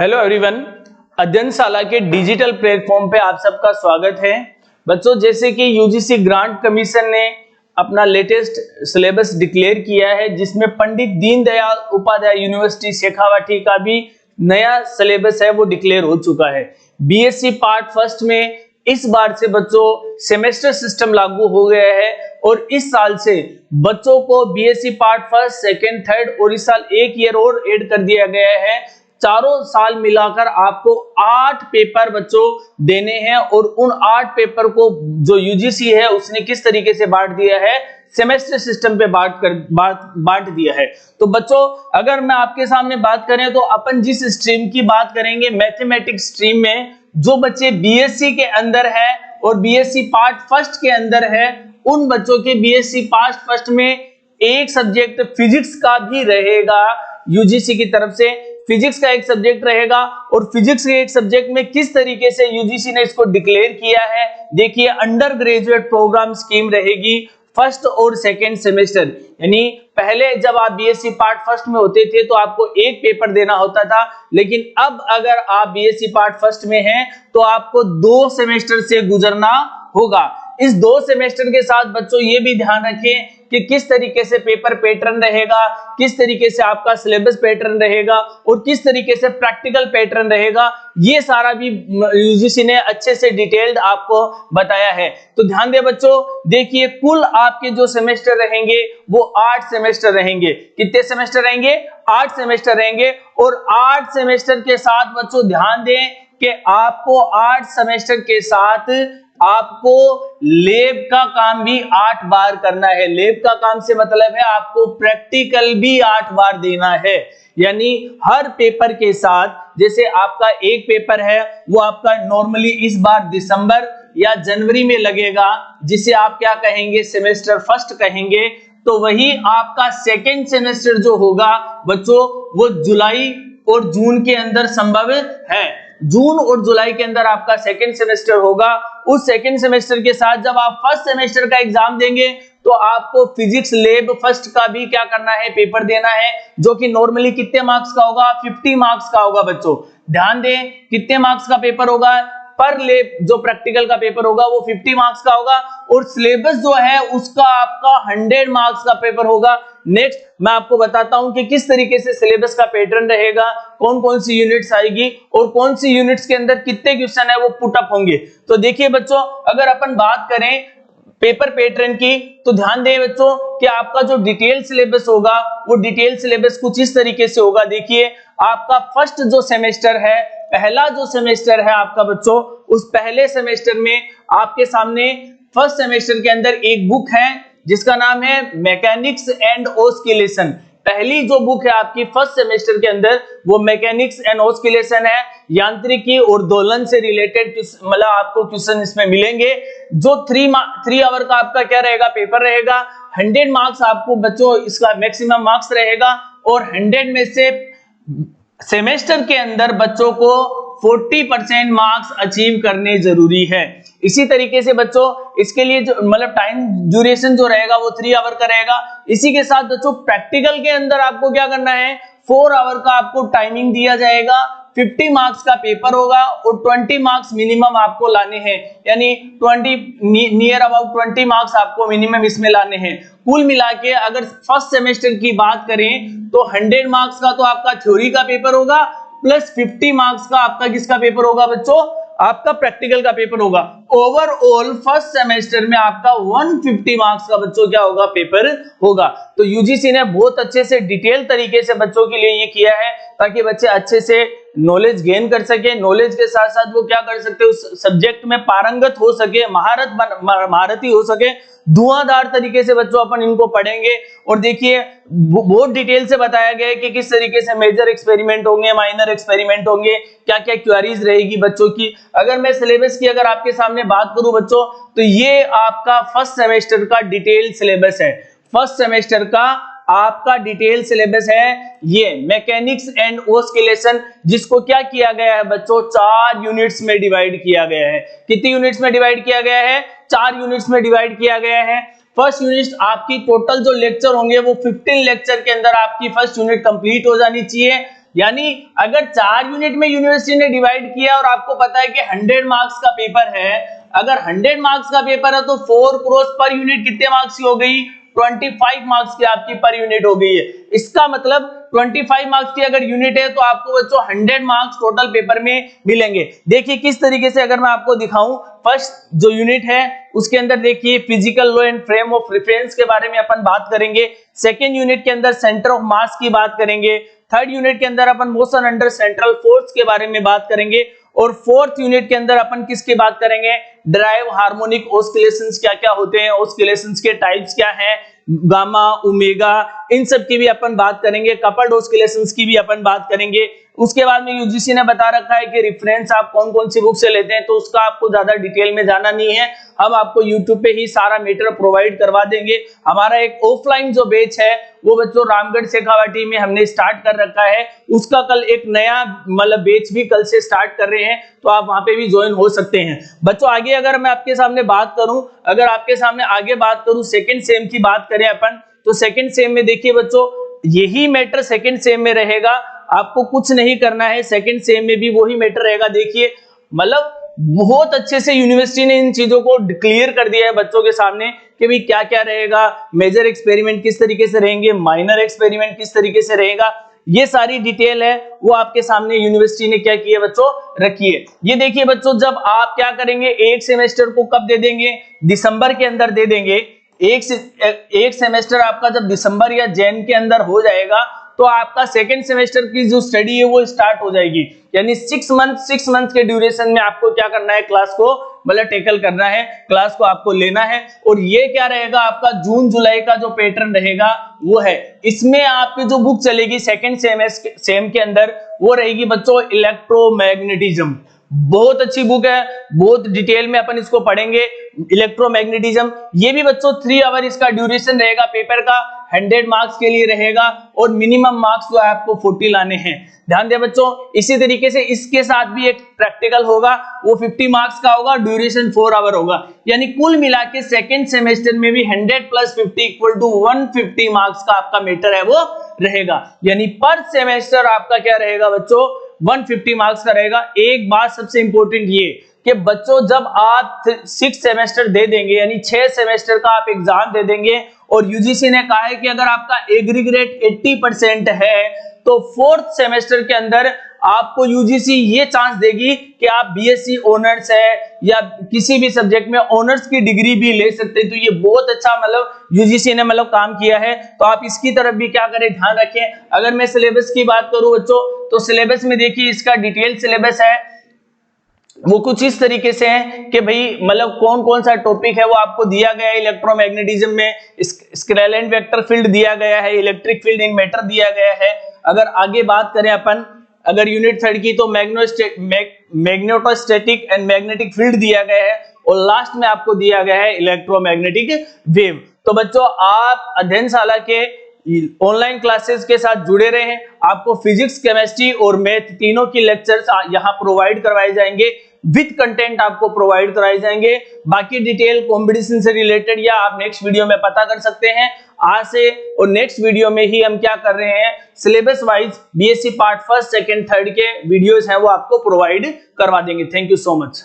Hello everyone, अध्ययनशाला के digital platform पे आप सबका स्वागत है। बच्चों, जैसे कि यूजीसी ग्रांट कमीशन ने अपना लेटेस्ट सिलेबस डिक्लेयर किया है, जिसमें पंडित दीनदयाल उपाध्याय यूनिवर्सिटी शेखावाटी का भी नया सिलेबस है वो डिक्लेयर हो चुका है। बीएससी पार्ट फर्स्ट में इस बार से बच्चों सेमेस्टर सिस्टम लागू हो गया है और इस साल से बच्चों को BSc part first, second, third और इस साल एक ईयर और ऐड कर दिया गया है। चारों साल मिलाकर आपको 8 पेपर बच्चों देने हैं और उन 8 पेपर को जो यूजीसी है उसने किस तरीके से बांट दिया है, सेमेस्टर सिस्टम पे बांट दिया है। तो बच्चों, अगर मैं आपके सामने बात करें तो अपन जिस स्ट्रीम की बात करेंगे, मैथमेटिक्स स्ट्रीम में जो बच्चे बीएससी के अंदर है और बीएससी पार्ट फर्स्ट के अंदर है, उन बच्चों के बीएससी पार्ट फर्स्ट में एक सब्जेक्ट फिजिक्स का भी रहेगा। यूजीसी की तरफ से फिजिक्स का एक सब्जेक्ट रहेगा और फिजिक्स के एक सब्जेक्ट में किस तरीके से यूजीसी ने इसको डिक्लेयर किया है, देखिए, अंडर ग्रेजुएट प्रोग्राम स्कीम रहेगी फर्स्ट और सेकेंड सेमेस्टर। यानी पहले जब आप बीएससी पार्ट फर्स्ट में होते थे तो आपको एक पेपर देना होता था, लेकिन अब अगर आप बीएससी पार्ट फर्स्ट में हैं तो आपको 2 सेमेस्टर से गुजरना होगा। इस 2 सेमेस्टर के साथ बच्चों ये भी ध्यान रखें कि किस तरीके से पेपर पैटर्न रहेगा, किस तरीके से आपका सिलेबस पैटर्न रहेगा और किस तरीके से प्रैक्टिकल पैटर्न रहेगा, ये सारा भी यूजीसी ने अच्छे से डिटेल्ड आपको बताया है। तो ध्यान दें बच्चों, देखिए, कुल आपके जो सेमेस्टर रहेंगे वो 8 सेमेस्टर रहेंगे। कितने सेमेस्टर रहेंगे? 8 सेमेस्टर रहेंगे। और 8 सेमेस्टर के साथ बच्चों ध्यान दें कि आपको 8 सेमेस्टर के साथ आपको लैब का काम भी 8 बार करना है। लैब का काम से मतलब है आपको प्रैक्टिकल भी 8 बार देना है। यानी हर पेपर के साथ, जैसे आपका एक पेपर है वो आपका नॉर्मली इस बार दिसंबर या जनवरी में लगेगा, जिसे आप क्या कहेंगे, सेमेस्टर फर्स्ट कहेंगे। तो वही आपका सेकेंड सेमेस्टर जो होगा बच्चों वो जुलाई और जून के अंदर संभव है। जून और जुलाई के अंदर आपका सेकेंड सेमेस्टर होगा। उस सेकेंड सेमेस्टर के साथ जब आप फर्स्ट सेमेस्टर का एग्जाम देंगे तो आपको फिजिक्स लैब फर्स्ट का भी क्या करना है, पेपर देना है, जो कि नॉर्मली कितने मार्क्स का होगा, 50 मार्क्स का होगा। बच्चों ध्यान दें, कितने मार्क्स का पेपर होगा पर लैब, जो प्रैक्टिकल का पेपर होगा वो 50 मार्क्स का होगा और सिलेबस जो है उसका आपका 100 मार्क्स का पेपर होगा। नेक्स्ट मैं आपको बताता हूं कि किस तरीके से सिलेबस का पैटर्न रहेगा, कौन कौन सी यूनिट्स आएगी और कौन सी यूनिट्स के अंदर कितने क्वेश्चन है वो पुट अप होंगे। तो देखिए बच्चों, अगर अपन बात करें पेपर पैटर्न की तो ध्यान दें बच्चों कि आपका जो डिटेल सिलेबस होगा वो डिटेल सिलेबस कुछ इस तरीके से होगा। देखिए, आपका फर्स्ट जो सेमेस्टर है, पहला जो सेमेस्टर है आपका बच्चों, उस पहले सेमेस्टर में आपके सामने फर्स्ट सेमेस्टर के अंदर एक बुक है जिसका नाम है मैकेनिक्स एंड ऑस्किलेशन। पहली जो बुक है आपकी फर्स्ट सेमेस्टर के अंदर वो मैकेनिक्स एंड ऑस्किलेशन है। यांत्रिकी और दोलन से रिलेटेड मतलब आपको क्वेश्चन इसमें मिलेंगे। जो 3 आवर का आपका क्या रहेगा, पेपर रहेगा। 100 मार्क्स आपको बच्चों इसका मैक्सिमम मार्क्स रहेगा और 100 में से सेमेस्टर के अंदर बच्चों को 40% मार्क्स अचीव करने जरूरी है। इसी तरीके से बच्चों इसके लिए जो मतलब टाइम ड्यूरेशन जो रहेगा वो 3 आवर का रहेगा। इसी के साथ बच्चों प्रैक्टिकल के अंदर आपको क्या करना है, 4 आवर का आपको टाइमिंग दिया जाएगा। 50 मार्क्स का पेपर होगा और 20 मार्क्स मिनिमम आपको लाने हैं, यानी 20 नियर अबाउट 20 मार्क्स आपको मिनिमम इसमें लाने हैं। कुल मिला के अगर फर्स्ट सेमेस्टर की बात करें तो 100 मार्क्स का तो आपका थ्योरी का पेपर होगा प्लस 50 मार्क्स का आपका किसका पेपर होगा बच्चों, आपका प्रैक्टिकल का पेपर होगा। ओवरऑल फर्स्ट सेमेस्टर में आपका 150 मार्क्स का बच्चों क्या होगा, पेपर होगा। तो यूजीसी ने बहुत अच्छे से डिटेल तरीके से बच्चों के लिए ये किया है ताकि बच्चे अच्छे से नॉलेज गेन कर सके। नॉलेज के साथ साथ वो क्या कर सकते, उस सब्जेक्ट में पारंगत हो सके, महारथी हो सके। धुआंधार तरीके से बच्चों अपन इनको पढ़ेंगे और देखिए बहुत डिटेल से बताया गया है कि किस तरीके से मेजर एक्सपेरिमेंट होंगे, माइनर एक्सपेरिमेंट होंगे, क्या क्या क्वेरीज रहेगी बच्चों की। अगर मैं सिलेबस की अगर आपके सामने बात करूं बच्चों तो ये आपका फर्स्ट सेमेस्टर का डिटेल सिलेबस है। फर्स्ट सेमेस्टर का आपका डिटेल सिलेबस है ये मैकेनिक्स एंड ऑस्किलेशन, जिसको क्या किया गया है बच्चों, 4 यूनिट्स में डिवाइड किया गया है। कितनी यूनिट्स में डिवाइड किया गया है, 4 यूनिट्स में डिवाइड किया गया है। फर्स्ट यूनिट आपकी टोटल जो लेक्चर होंगे वो 15 लेक्चर के अंदर आपकी फर्स्ट यूनिट कंप्लीट हो जानी चाहिए। यानी अगर 4 यूनिट में यूनिवर्सिटी ने डिवाइड किया और आपको पता है कि 100 मार्क्स का पेपर है, अगर 100 मार्क्स का पेपर है तो 4 क्रॉस पर यूनिट कितने मार्क्स की हो गई, 25 मार्क्स की आपकी पर यूनिट हो गई है। इसका मतलब 25 मार्क्स की अगर यूनिट है तो आपको बच्चों 100 मार्क्स टोटल पेपर में मिलेंगे। देखिए किस तरीके से अगर मैं आपको दिखाऊं, फर्स्ट जो यूनिट है उसके अंदर देखिए physical law and frame of reference के बारे में अपन बात करेंगे। सेकेंड यूनिट के अंदर सेंटर ऑफ मास की बात करेंगे। थर्ड यूनिट के अंदर अपन मोशन अंडर सेंट्रल फोर्स के बारे में बात करेंगे। और फोर्थ यूनिट के अंदर अपन किसकी बात करेंगे, ड्राइव हार्मोनिक ऑस्किलेशंस क्या क्या होते हैं, ऑस्किलेशंस के टाइप्स क्या हैं, गामा ओमेगा, इन सब की भी अपन बात करेंगे। कपल्ड ऑस्किलेशंस की भी अपन बात करेंगे। उसके बाद में यूजीसी ने बता रखा है कि रेफरेंस आप कौन कौन सी बुक से लेते हैं, तो उसका आपको ज्यादा डिटेल में जाना नहीं है, हम आपको यूट्यूब पे ही सारा मैटर प्रोवाइड करवा देंगे। हमारा एक ऑफलाइन जो बैच है वो बच्चों रामगढ़ शेखावाटी में हमने स्टार्ट कर रखा है, उसका कल एक नया मतलब बैच भी कल से स्टार्ट कर रहे हैं, तो आप वहां पे भी ज्वाइन हो सकते हैं। बच्चों आगे अगर मैं आपके सामने बात करूं, अगर आपके सामने आगे बात करूं सेकंड सेम की बात करें अपन, तो सेकंड सेम में देखिए बच्चों यही मैटर सेकंड सेम में रहेगा, आपको कुछ नहीं करना है, सेकंड सेम में भी वही मैटर रहेगा। देखिए मतलब बहुत अच्छे से यूनिवर्सिटी ने इन चीजों को क्लियर कर दिया है बच्चों के सामने कि भाई क्या क्या रहेगा, मेजर एक्सपेरिमेंट किस तरीके से रहेंगे, माइनर एक्सपेरिमेंट किस तरीके से रहेगा, ये सारी डिटेल है वो आपके सामने यूनिवर्सिटी ने क्या किया बच्चों रखी है। ये देखिए बच्चों जब आप क्या करेंगे, एक सेमेस्टर को कब दे देंगे, दिसंबर के अंदर दे देंगे। एक सेमेस्टर आपका जब दिसंबर या जैन के अंदर हो जाएगा तो आपका सेकंड सेमेस्टर की जो स्टडी है वो स्टार्ट हो जाएगी। यानी 6 मंथ के ड्यूरेशन में आपको क्या करना है, क्लास को मतलब टेकल करना है, क्लास को आपको लेना है। और ये क्या रहेगा आपका जून जुलाई का जो पैटर्न रहेगा वो है, इसमें आपकी जो बुक चलेगी सेकंड सेम के अंदर वो रहेगी बच्चों इलेक्ट्रोमैग्नेटिज्म। बहुत अच्छी बुक है, बहुत डिटेल में अपन इसको पढ़ेंगे इलेक्ट्रोमैग्नेटिज्म। ये भी बच्चों 3 आवर इसका ड्यूरेशन रहेगा पेपर का, 100 मार्क्स के लिए रहेगा और मिनिमम मार्क्स जो है आपको 40 लाने हैं। ध्यान दें बच्चों, इसी तरीके से इसके साथ भी एक प्रैक्टिकल होगा, वो 50 मार्क्स का होगा, ड्यूरेशन 4 आवर होगा। यानी कुल मिला के सेकेंड सेमेस्टर में भी 100 + 50 = 150 मार्क्स का आपका मैटर है वो रहेगा। यानी पर सेमेस्टर आपका क्या रहेगा बच्चों, 150 मार्क्स का रहेगा। एक बात सबसे इंपॉर्टेंट ये कि बच्चों जब आप 6 सेमेस्टर दे देंगे, यानी 6 सेमेस्टर का आप एग्जाम दे देंगे, और यूजीसी ने कहा है कि अगर आपका एग्रीगेट 80% है तो 4th सेमेस्टर के अंदर आपको यूजीसी ये चांस देगी कि आप बीएससी ऑनर्स है या किसी भी सब्जेक्ट में ऑनर्स की डिग्री भी ले सकते हैं। तो ये बहुत अच्छा मतलब यूजीसी ने मतलब काम किया है, तो आप इसकी तरफ भी क्या करें, ध्यान रखें। अगर मैं सिलेबस की बात करूं बच्चों, तो सिलेबस में देखिए इसका डिटेल सिलेबस है, वो कुछ इस तरीके से है कि भाई मतलब कौन कौन सा टॉपिक है वो आपको दिया गया है। इलेक्ट्रोमैग्नेटिज्म में स्केलर वेक्टर फील्ड दिया गया है, इलेक्ट्रिक फील्ड इन मैटर दिया गया है। अगर आगे बात करें अपन, अगर यूनिट 3 की, तो मैग्नेटोस्टैटिक एंड मैग्नेटिक फील्ड दिया गया है, और लास्ट में आपको दिया गया है इलेक्ट्रोमैग्नेटिक वेव। तो बच्चों आप अध्ययनशाला के ऑनलाइन क्लासेस के साथ जुड़े रहे, आपको फिजिक्स, केमिस्ट्री और मैथ तीनों की लेक्चर्स यहाँ प्रोवाइड करवाए जाएंगे, विद कंटेंट आपको प्रोवाइड कराए जाएंगे। बाकी डिटेल कंपटीशन से रिलेटेड या आप नेक्स्ट वीडियो में पता कर सकते हैं। आज से और नेक्स्ट वीडियो में ही हम क्या कर रहे हैं, syllabus wise BSc part 1st, 2nd, 3rd के वीडियोस हैं वो आपको प्रोवाइड करवा देंगे। Thank you so much.